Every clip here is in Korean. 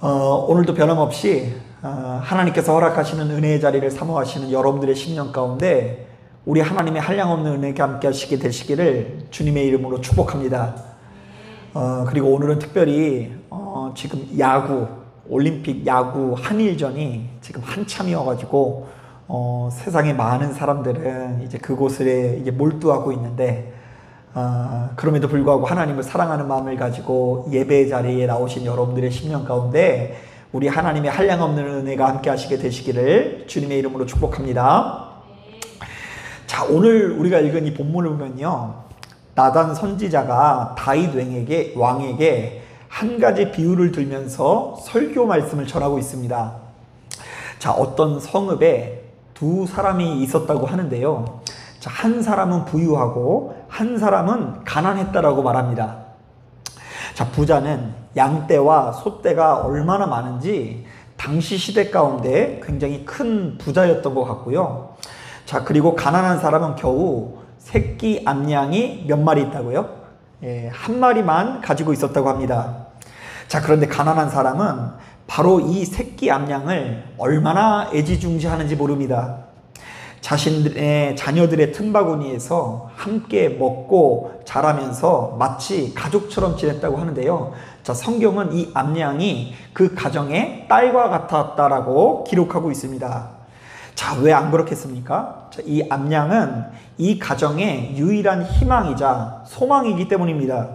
오늘도 변함없이 하나님께서 허락하시는 은혜의 자리를 사모하시는 여러분들의 심령 가운데 우리 하나님의 한량없는 은혜가 함께 하시게 되시기를 주님의 이름으로 축복합니다. 그리고 오늘은 특별히 지금 올림픽 야구 한일전이 지금 한참이어가지고 세상의 많은 사람들은 이제 그곳에 이제 몰두하고 있는데 그럼에도 불구하고 하나님을 사랑하는 마음을 가지고 예배 자리에 나오신 여러분들의 심령 가운데 우리 하나님의 한량없는 은혜가 함께 하시게 되시기를 주님의 이름으로 축복합니다. 자, 오늘 우리가 읽은 이 본문을 보면요, 나단 선지자가 다윗 왕에게 한 가지 비유를 들면서 설교 말씀을 전하고 있습니다. 자, 어떤 성읍에 두 사람이 있었다고 하는데요, 자, 한 사람은 부유하고 한 사람은 가난했다라고 말합니다. 자, 부자는 양떼와 소떼가 얼마나 많은지 당시 시대 가운데 굉장히 큰 부자였던 것 같고요. 자, 그리고 가난한 사람은 겨우 새끼 암양이 몇 마리 있다고요? 한 마리만 가지고 있었다고 합니다. 자, 그런데 가난한 사람은 바로 이 새끼 암양을 얼마나 애지중지하는지 모릅니다. 자신의 자녀들의 틈바구니에서 함께 먹고 자라면서 마치 가족처럼 지냈다고 하는데요. 자, 성경은 이 암양이 그 가정의 딸과 같았다라고 기록하고 있습니다. 자, 왜 안 그렇겠습니까? 자, 이 암양은 이 가정의 유일한 희망이자 소망이기 때문입니다.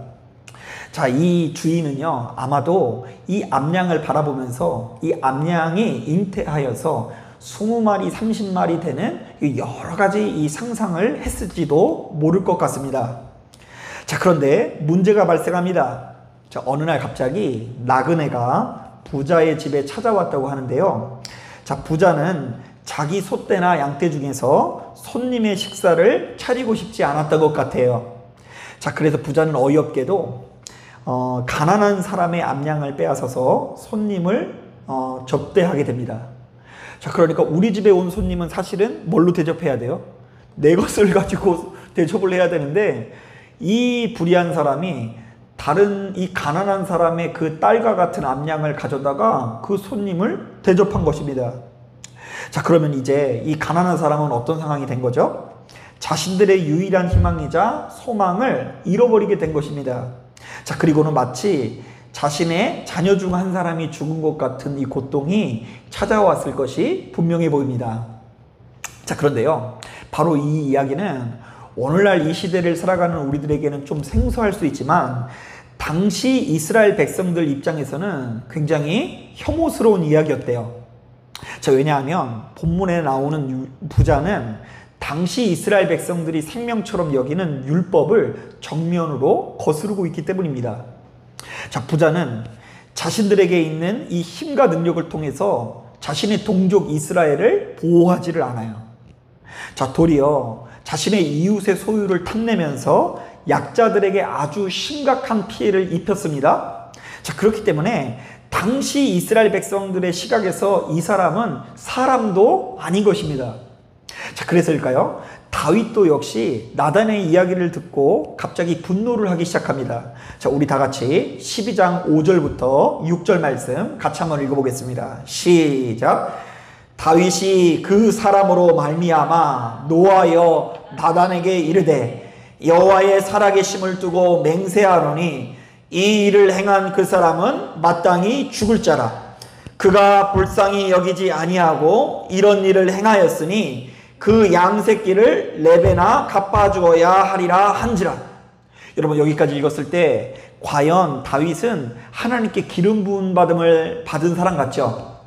자, 이 주인은요, 아마도 이 암양을 바라보면서 이 암양이 잉태하여서 20마리, 30마리 되는 여러 가지 이 상상을 했을지도 모를 것 같습니다. 자, 그런데 문제가 발생합니다. 자, 어느 날 갑자기 나그네가 부자의 집에 찾아왔다고 하는데요. 자, 부자는 자기 소떼나 양떼 중에서 손님의 식사를 차리고 싶지 않았던 것 같아요. 자, 그래서 부자는 어이없게도 가난한 사람의 암양을 빼앗아서 손님을 접대하게 됩니다. 자, 그러니까 우리 집에 온 손님은 사실은 뭘로 대접해야 돼요? 내 것을 가지고 대접을 해야 되는데 이 불의한 사람이 다른 이 가난한 사람의 그 딸과 같은 암양을 가져다가 그 손님을 대접한 것입니다. 자, 그러면 이제 이 가난한 사람은 어떤 상황이 된 거죠? 자신들의 유일한 희망이자 소망을 잃어버리게 된 것입니다. 자, 그리고는 마치 자신의 자녀 중 한 사람이 죽은 것 같은 이 고통이 찾아왔을 것이 분명해 보입니다. 자, 그런데요, 바로 이 이야기는 오늘날 이 시대를 살아가는 우리들에게는 좀 생소할 수 있지만 당시 이스라엘 백성들 입장에서는 굉장히 혐오스러운 이야기였대요. 자, 왜냐하면 본문에 나오는 부자는 당시 이스라엘 백성들이 생명처럼 여기는 율법을 정면으로 거스르고 있기 때문입니다. 자, 부자는 자신들에게 있는 이 힘과 능력을 통해서 자신의 동족 이스라엘을 보호하지를 않아요. 자, 도리어 자신의 이웃의 소유를 탐내면서 약자들에게 아주 심각한 피해를 입혔습니다. 자, 그렇기 때문에 당시 이스라엘 백성들의 시각에서 이 사람은 사람도 아닌 것입니다. 자, 그래서일까요? 다윗도 역시 나단의 이야기를 듣고 갑자기 분노를 하기 시작합니다. 자, 우리 다 같이 12장 5절부터 6절 말씀 같이 한번 읽어보겠습니다. 시작. 다윗이 그 사람으로 말미암아 노하여 나단에게 이르되 여호와의 살아계심을 두고 맹세하노니 이 일을 행한 그 사람은 마땅히 죽을 자라. 그가 불쌍히 여기지 아니하고 이런 일을 행하였으니 그 양새끼를 레베나 갚아주어야 하리라 한지라. 여러분, 여기까지 읽었을 때 과연 다윗은 하나님께 기름 부음 받음을 받은 사람 같죠?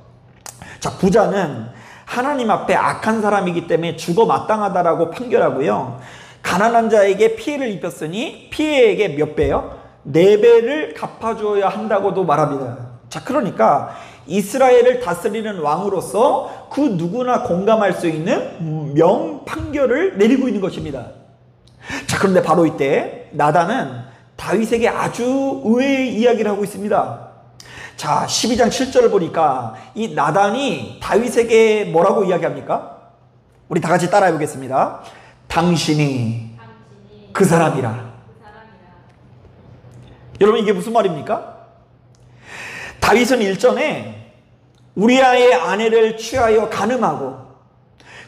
자, 부자는 하나님 앞에 악한 사람이기 때문에 죽어 마땅하다라고 판결하고요, 가난한 자에게 피해를 입혔으니 피해에게 몇 배요? 4배를 갚아줘야 한다고도 말합니다. 자, 그러니까 이스라엘을 다스리는 왕으로서 그 누구나 공감할 수 있는 명판결을 내리고 있는 것입니다. 자, 그런데 바로 이때 나단은 다윗에게 아주 의외의 이야기를 하고 있습니다. 자, 12장 7절을 보니까 이 나단이 다윗에게 뭐라고 이야기합니까? 우리 다 같이 따라해 보겠습니다. 당신이 그 사람이라. 여러분, 이게 무슨 말입니까? 다윗은 일전에 우리아의 아내를 취하여 간음하고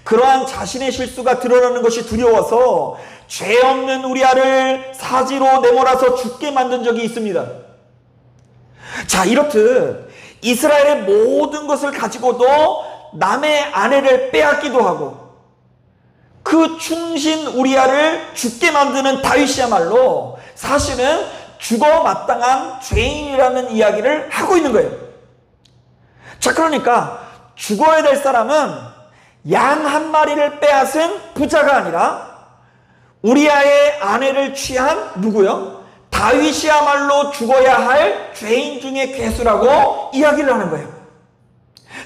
그러한 자신의 실수가 드러나는 것이 두려워서 죄 없는 우리아를 사지로 내몰아서 죽게 만든 적이 있습니다. 자, 이렇듯 이스라엘의 모든 것을 가지고도 남의 아내를 빼앗기도 하고 그 충신 우리아를 죽게 만드는 다윗이야말로 사실은 죽어 마땅한 죄인이라는 이야기를 하고 있는 거예요. 자, 그러니까 죽어야 될 사람은 양 한 마리를 빼앗은 부자가 아니라 우리아의 아내를 취한 누구요? 다윗이야말로 죽어야 할 죄인 중에 괴수라고 이야기를 하는 거예요.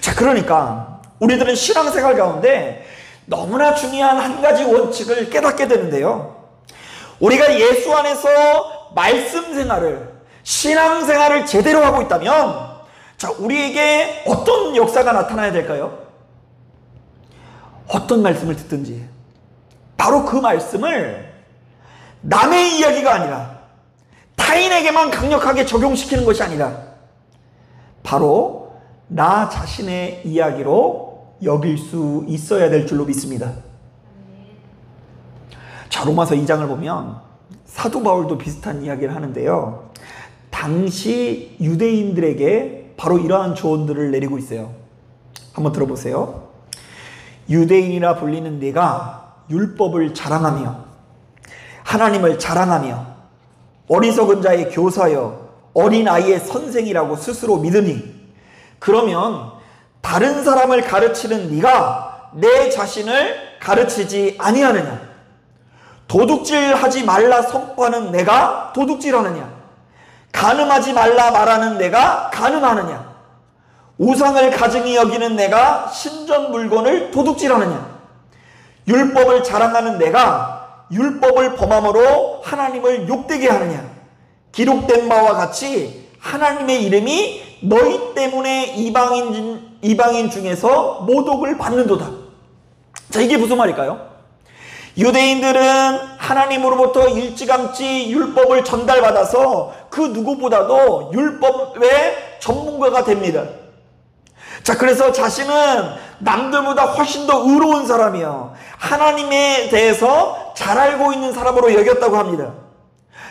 자, 그러니까 우리들은 신앙생활 가운데 너무나 중요한 한 가지 원칙을 깨닫게 되는데요. 우리가 예수 안에서 말씀 생활을, 신앙생활을 제대로 하고 있다면 자, 우리에게 어떤 역사가 나타나야 될까요? 어떤 말씀을 듣든지 바로 그 말씀을 남의 이야기가 아니라 타인에게만 강력하게 적용시키는 것이 아니라 바로 나 자신의 이야기로 여길 수 있어야 될 줄로 믿습니다. 자, 로마서 2장을 보면 사도 바울도 비슷한 이야기를 하는데요. 당시 유대인들에게 바로 이러한 조언들을 내리고 있어요. 한번 들어보세요. 유대인이라 불리는 네가 율법을 자랑하며 하나님을 자랑하며 어리석은 자의 교사여 어린아이의 선생이라고 스스로 믿으니 그러면 다른 사람을 가르치는 네가 내 자신을 가르치지 아니하느냐? 도둑질하지 말라 선포하는 내가 도둑질하느냐? 간음하지 말라 말하는 내가 간음하느냐? 우상을 가증히 여기는 내가 신전 물건을 도둑질하느냐? 율법을 자랑하는 내가 율법을 범함으로 하나님을 욕되게 하느냐? 기록된 바와 같이 하나님의 이름이 너희 때문에 이방인 중에서 모독을 받는도다. 자, 이게 무슨 말일까요? 유대인들은 하나님으로부터 일찌감치 율법을 전달받아서 그 누구보다도 율법의 전문가가 됩니다. 자, 그래서 자신은 남들보다 훨씬 더 의로운 사람이요, 하나님에 대해서 잘 알고 있는 사람으로 여겼다고 합니다.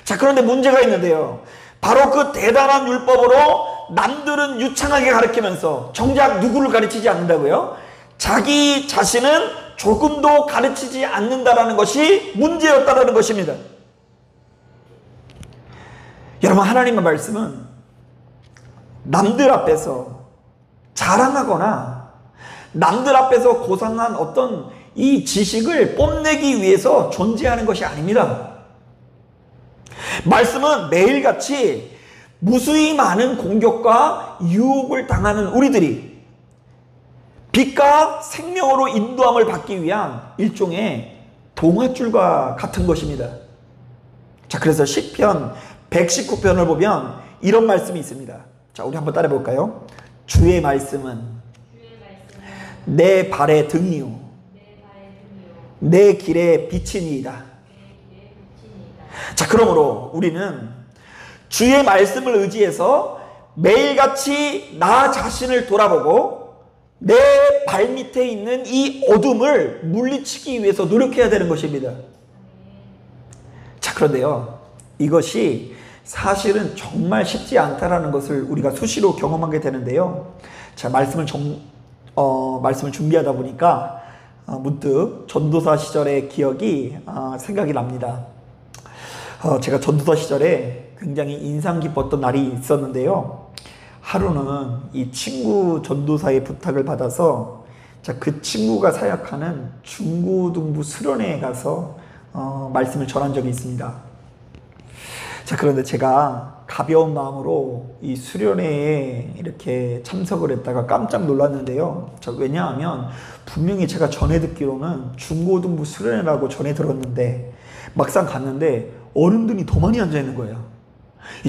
자, 그런데 문제가 있는데요. 바로 그 대단한 율법으로 남들은 유창하게 가르치면서 정작 누구를 가르치지 않는다고요? 자기 자신은 조금도 가르치지 않는다라는 것이 문제였다라는 것입니다. 여러분, 하나님의 말씀은 남들 앞에서 자랑하거나 남들 앞에서 고상한 어떤 이 지식을 뽐내기 위해서 존재하는 것이 아닙니다. 말씀은 매일같이 무수히 많은 공격과 유혹을 당하는 우리들이 빛과 생명으로 인도함을 받기 위한 일종의 동화줄과 같은 것입니다. 자, 그래서 시편 119편을 보면 이런 말씀이 있습니다. 자, 우리 한번 따라해 볼까요? 주의 말씀은 내 발의 등이요 내 길의 빛이니이다. 자, 그러므로 우리는 주의 말씀을 의지해서 매일같이 나 자신을 돌아보고 내 발밑에 있는 이 어둠을 물리치기 위해서 노력해야 되는 것입니다. 자, 그런데요, 이것이 사실은 정말 쉽지 않다라는 것을 우리가 수시로 경험하게 되는데요. 자, 말씀을 준비하다 보니까 문득 전도사 시절의 기억이 생각이 납니다. 제가 전도사 시절에 굉장히 인상 깊었던 날이 있었는데요. 하루는 이 친구 전도사의 부탁을 받아서 그 친구가 사역하는 중고등부 수련회에 가서 말씀을 전한 적이 있습니다. 자, 그런데 제가 가벼운 마음으로 이 수련회에 이렇게 참석을 했다가 깜짝 놀랐는데요. 자, 왜냐하면 분명히 제가 전해 듣기로는 중고등부 수련회라고 전해 들었는데 막상 갔는데 어른들이 더 많이 앉아 있는 거예요.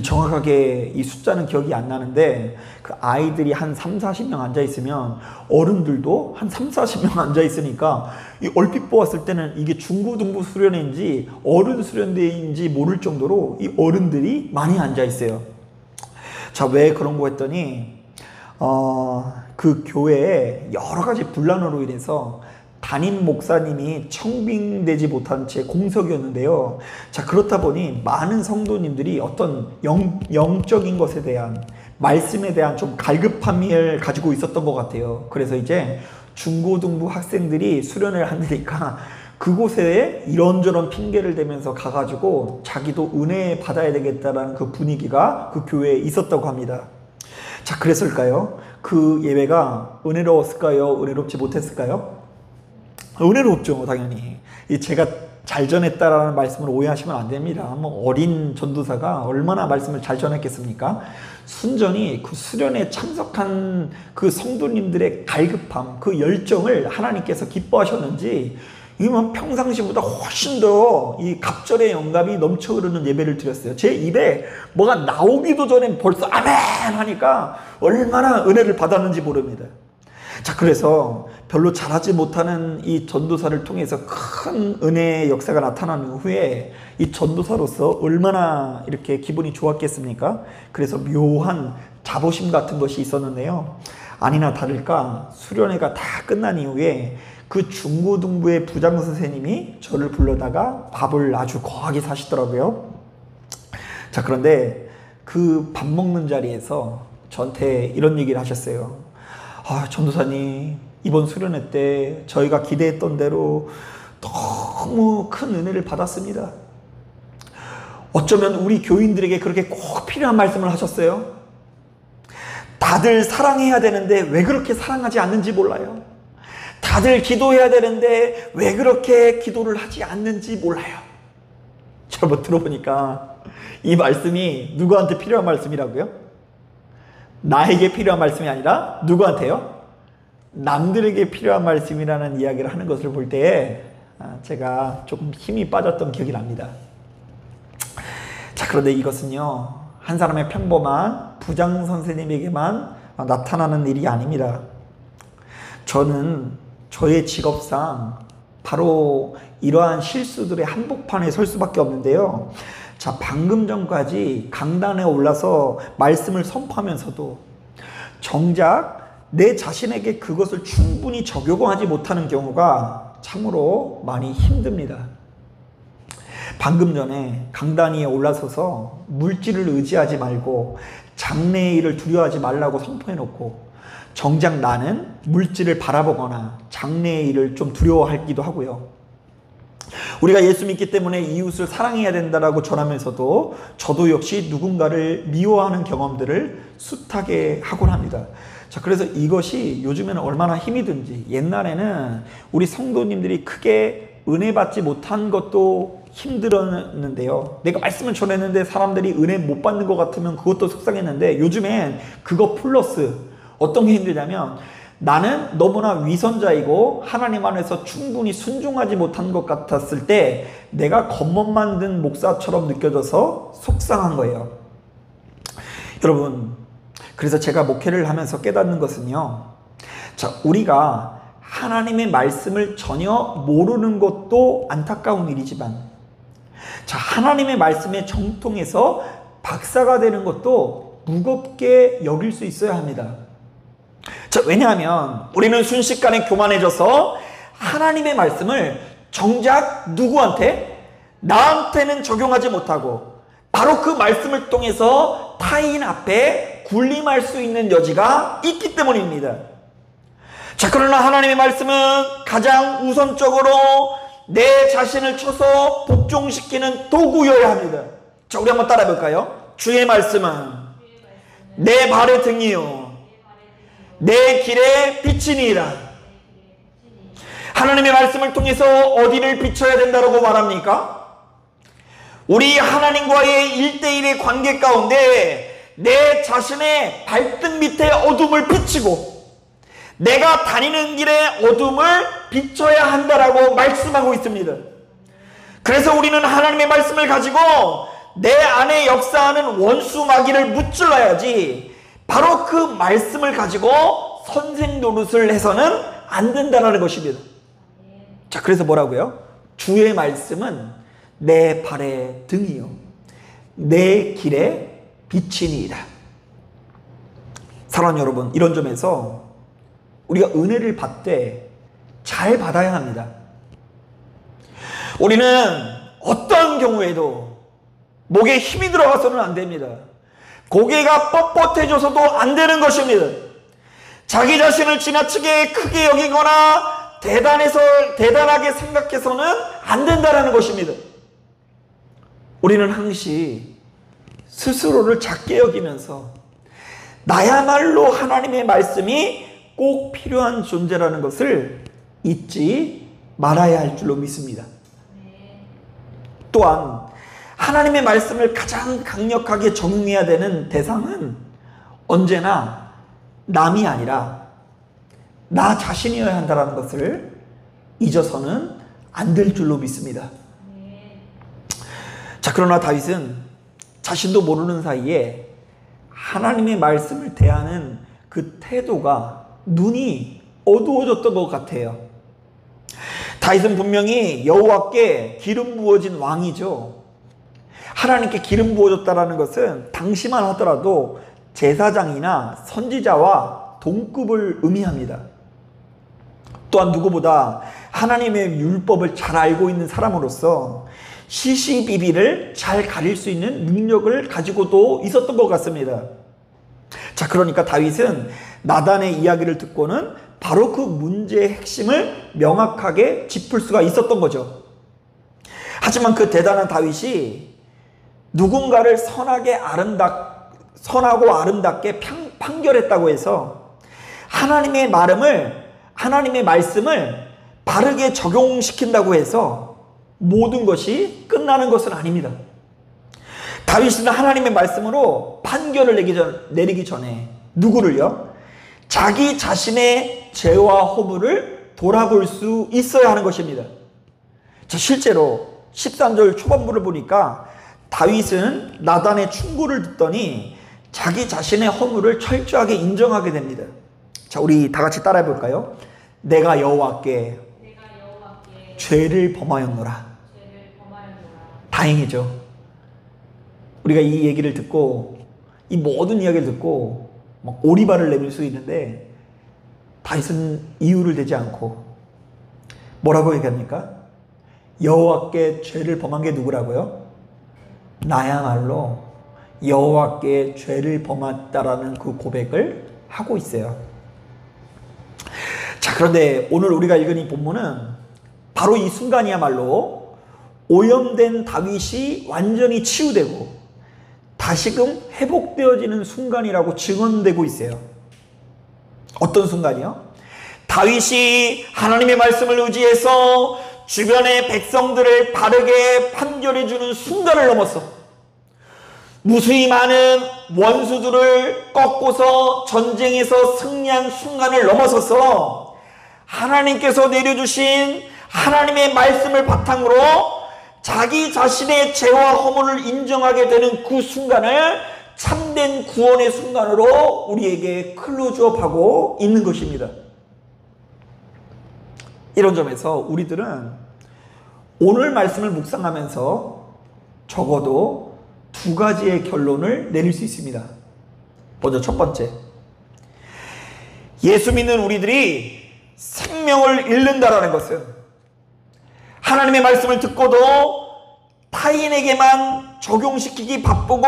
정확하게 이 숫자는 기억이 안 나는데 그 아이들이 한 30-40명 앉아 있으면 어른들도 한 30-40명 앉아 있으니까 이 얼핏 보았을 때는 이게 중고등부 수련회인지 어른 수련회인지 모를 정도로 이 어른들이 많이 앉아 있어요. 자, 왜 그런 거 했더니 그 교회에 여러 가지 분란으로 인해서 담임 목사님이 청빙되지 못한 채 공석이었는데요. 자, 그렇다 보니 많은 성도님들이 어떤 영적인 것에 대한, 말씀에 대한 좀 갈급함을 가지고 있었던 것 같아요. 그래서 이제 중고등부 학생들이 수련을 한다니까 그곳에 이런저런 핑계를 대면서 가가지고 자기도 은혜 받아야 되겠다라는 그 분위기가 그 교회에 있었다고 합니다. 자, 그랬을까요? 그 예배가 은혜로웠을까요? 은혜롭지 못했을까요? 은혜롭죠, 당연히. 제가 잘 전했다라는 말씀을 오해하시면 안 됩니다. 뭐 어린 전도사가 얼마나 말씀을 잘 전했겠습니까? 순전히 그 수련에 참석한 그 성도님들의 갈급함, 그 열정을 하나님께서 기뻐하셨는지 이건 평상시보다 훨씬 더 이 갑절의 영감이 넘쳐 흐르는 예배를 드렸어요. 제 입에 뭐가 나오기도 전에 벌써 아멘 하니까 얼마나 은혜를 받았는지 모릅니다. 자, 그래서 별로 잘하지 못하는 이 전도사를 통해서 큰 은혜의 역사가 나타난 후에 이 전도사로서 얼마나 이렇게 기분이 좋았겠습니까? 그래서 묘한 자부심 같은 것이 있었는데요. 아니나 다를까 수련회가 다 끝난 이후에 그 중고등부의 부장 선생님이 저를 불러다가 밥을 아주 거하게 사시더라고요. 자, 그런데 그 밥 먹는 자리에서 저한테 이런 얘기를 하셨어요. 전도사님, 이번 수련회 때 저희가 기대했던 대로 너무 큰 은혜를 받았습니다. 어쩌면 우리 교인들에게 그렇게 꼭 필요한 말씀을 하셨어요. 다들 사랑해야 되는데 왜 그렇게 사랑하지 않는지 몰라요. 다들 기도해야 되는데 왜 그렇게 기도를 하지 않는지 몰라요. 여러분, 들어보니까 이 말씀이 누구한테 필요한 말씀이라고요? 나에게 필요한 말씀이 아니라 누구한테요? 남들에게 필요한 말씀이라는 이야기를 하는 것을 볼 때 제가 조금 힘이 빠졌던 기억이 납니다. 자, 그런데 이것은요, 한 사람의 평범한 부장 선생님에게만 나타나는 일이 아닙니다. 저는 저의 직업상 바로 이러한 실수들의 한복판에 설 수밖에 없는데요. 자, 방금 전까지 강단에 올라서 말씀을 선포하면서도 정작 내 자신에게 그것을 충분히 적용하지 못하는 경우가 참으로 많이 힘듭니다. 방금 전에 강단 위에 올라서서 물질을 의지하지 말고 장래의 일을 두려워하지 말라고 선포해놓고 정작 나는 물질을 바라보거나 장래의 일을 좀 두려워하기도 하고요. 우리가 예수 믿기 때문에 이웃을 사랑해야 된다라고 전하면서도 저도 역시 누군가를 미워하는 경험들을 숱하게 하곤 합니다. 자, 그래서 이것이 요즘에는 얼마나 힘이 든지, 옛날에는 우리 성도님들이 크게 은혜 받지 못한 것도 힘들었는데요. 내가 말씀을 전했는데 사람들이 은혜 못 받는 것 같으면 그것도 속상했는데 요즘엔 그거 플러스 어떤 게 힘들냐면 나는 너무나 위선자이고 하나님 안에서 충분히 순종하지 못한 것 같았을 때 내가 겉멋 만든 목사처럼 느껴져서 속상한 거예요. 여러분, 그래서 제가 목회를 하면서 깨닫는 것은요, 자, 우리가 하나님의 말씀을 전혀 모르는 것도 안타까운 일이지만, 자, 하나님의 말씀에 정통해서 박사가 되는 것도 무겁게 여길 수 있어야 합니다. 자, 왜냐하면 우리는 순식간에 교만해져서 하나님의 말씀을 정작 누구한테? 나한테는 적용하지 못하고 바로 그 말씀을 통해서 타인 앞에 군림할 수 있는 여지가 있기 때문입니다. 자, 그러나 하나님의 말씀은 가장 우선적으로 내 자신을 쳐서 복종시키는 도구여야 합니다. 자, 우리 한번 따라 해볼까요? 주의 말씀은 내 발의 등이요 내 길의 빛이니이다. 하나님의 말씀을 통해서 어디를 비춰야 된다고 말합니까? 우리 하나님과의 1대1의 관계 가운데 내 자신의 발등 밑에 어둠을 비치고 내가 다니는 길에 어둠을 비춰야 한다라고 말씀하고 있습니다. 그래서 우리는 하나님의 말씀을 가지고 내 안에 역사하는 원수 마귀를 무찔러야지 바로 그 말씀을 가지고 선생 노릇을 해서는 안 된다는 것입니다. 자, 그래서 뭐라고요? 주의 말씀은 내 발의 등이요 내 길의 빛이니이다. 사랑하는 여러분, 이런 점에서 우리가 은혜를 받되 잘 받아야 합니다. 우리는 어떤 경우에도 목에 힘이 들어가서는 안 됩니다. 고개가 뻣뻣해져서도 안 되는 것입니다. 자기 자신을 지나치게 크게 여기거나 대단하게 생각해서는 안 된다는 것입니다. 우리는 항시 스스로를 작게 여기면서 나야말로 하나님의 말씀이 꼭 필요한 존재라는 것을 잊지 말아야 할 줄로 믿습니다. 또한 하나님의 말씀을 가장 강력하게 적용해야 되는 대상은 언제나 남이 아니라 나 자신이어야 한다는 것을 잊어서는 안 될 줄로 믿습니다. 자, 그러나 다윗은 자신도 모르는 사이에 하나님의 말씀을 대하는 그 태도가 눈이 어두워졌던 것 같아요. 다윗은 분명히 여호와께 기름 부어진 왕이죠. 하나님께 기름 부어졌다는 것은 당시만 하더라도 제사장이나 선지자와 동급을 의미합니다. 또한 누구보다 하나님의 율법을 잘 알고 있는 사람으로서 시시비비를 잘 가릴 수 있는 능력을 가지고도 있었던 것 같습니다. 자, 그러니까 다윗은 나단의 이야기를 듣고는 바로 그 문제의 핵심을 명확하게 짚을 수가 있었던 거죠. 하지만 그 대단한 다윗이 누군가를 선하고 아름답게 판결했다고 해서 하나님의 말씀을 바르게 적용시킨다고 해서 모든 것이 끝나는 것은 아닙니다. 다윗은 하나님의 말씀으로 판결을 내리기 전에 누구를요? 자기 자신의 죄와 허물을 돌아볼 수 있어야 하는 것입니다. 자, 실제로 13절 초반부를 보니까 다윗은 나단의 충고를 듣더니 자기 자신의 허물을 철저하게 인정하게 됩니다. 자, 우리 다 같이 따라해 볼까요? 내가 여호와께 죄를 범하였노라. 다행이죠. 우리가 이 얘기를 듣고 이 모든 이야기를 듣고 막 오리발을 내밀 수 있는데 다윗은 이유를 대지 않고 뭐라고 얘기합니까? 여호와께 죄를 범한 게 누구라고요? 나야말로 여호와께 죄를 범했다라는 그 고백을 하고 있어요. 자, 그런데 오늘 우리가 읽은 이 본문은 바로 이 순간이야말로 오염된 다윗이 완전히 치유되고 다시금 회복되어지는 순간이라고 증언되고 있어요. 어떤 순간이요? 다윗이 하나님의 말씀을 의지해서 주변의 백성들을 바르게 판결해주는 순간을 넘었어. 무수히 많은 원수들을 꺾고서 전쟁에서 승리한 순간을 넘어서서 하나님께서 내려주신 하나님의 말씀을 바탕으로 자기 자신의 죄와 허물을 인정하게 되는 그 순간을 참된 구원의 순간으로 우리에게 클로즈업하고 있는 것입니다. 이런 점에서 우리들은 오늘 말씀을 묵상하면서 적어도 두 가지의 결론을 내릴 수 있습니다. 먼저 첫 번째, 예수 믿는 우리들이 생명을 잃는다라는 것은 하나님의 말씀을 듣고도 타인에게만 적용시키기 바쁘고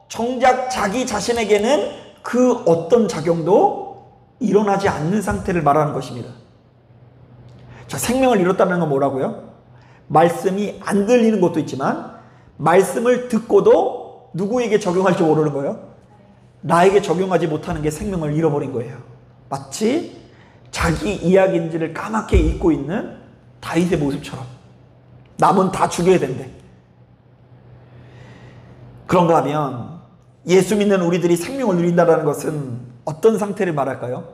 정작 자기 자신에게는 그 어떤 작용도 일어나지 않는 상태를 말하는 것입니다. 자, 생명을 잃었다는 건 뭐라고요? 말씀이 안 들리는 것도 있지만 말씀을 듣고도 누구에게 적용할지 모르는 거예요. 나에게 적용하지 못하는 게 생명을 잃어버린 거예요. 마치 자기 이야기인지를 까맣게 잊고 있는 다윗의 모습처럼 남은 다 죽여야 된대. 그런가 하면 예수 믿는 우리들이 생명을 누린다는 것은 어떤 상태를 말할까요?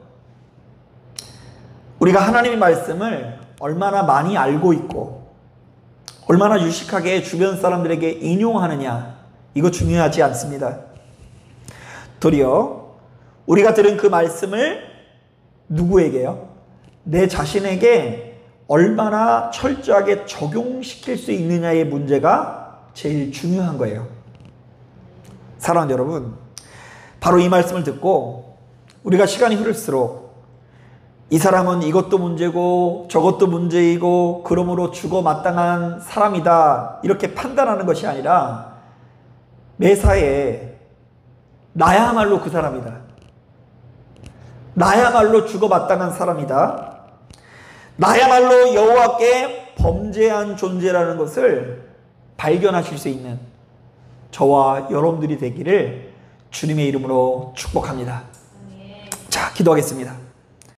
우리가 하나님의 말씀을 얼마나 많이 알고 있고 얼마나 유식하게 주변 사람들에게 인용하느냐, 이거 중요하지 않습니다. 도리어 우리가 들은 그 말씀을 누구에게요? 내 자신에게 얼마나 철저하게 적용시킬 수 있느냐의 문제가 제일 중요한 거예요. 사랑하는 여러분, 바로 이 말씀을 듣고 우리가 시간이 흐를수록 이 사람은 이것도 문제고 저것도 문제이고 그러므로 죽어 마땅한 사람이다 이렇게 판단하는 것이 아니라 매사에 나야말로 그 사람이다. 나야말로 죽어 마땅한 사람이다. 나야말로 여호와께 범죄한 존재라는 것을 발견하실 수 있는 저와 여러분들이 되기를 주님의 이름으로 축복합니다. 자, 기도하겠습니다.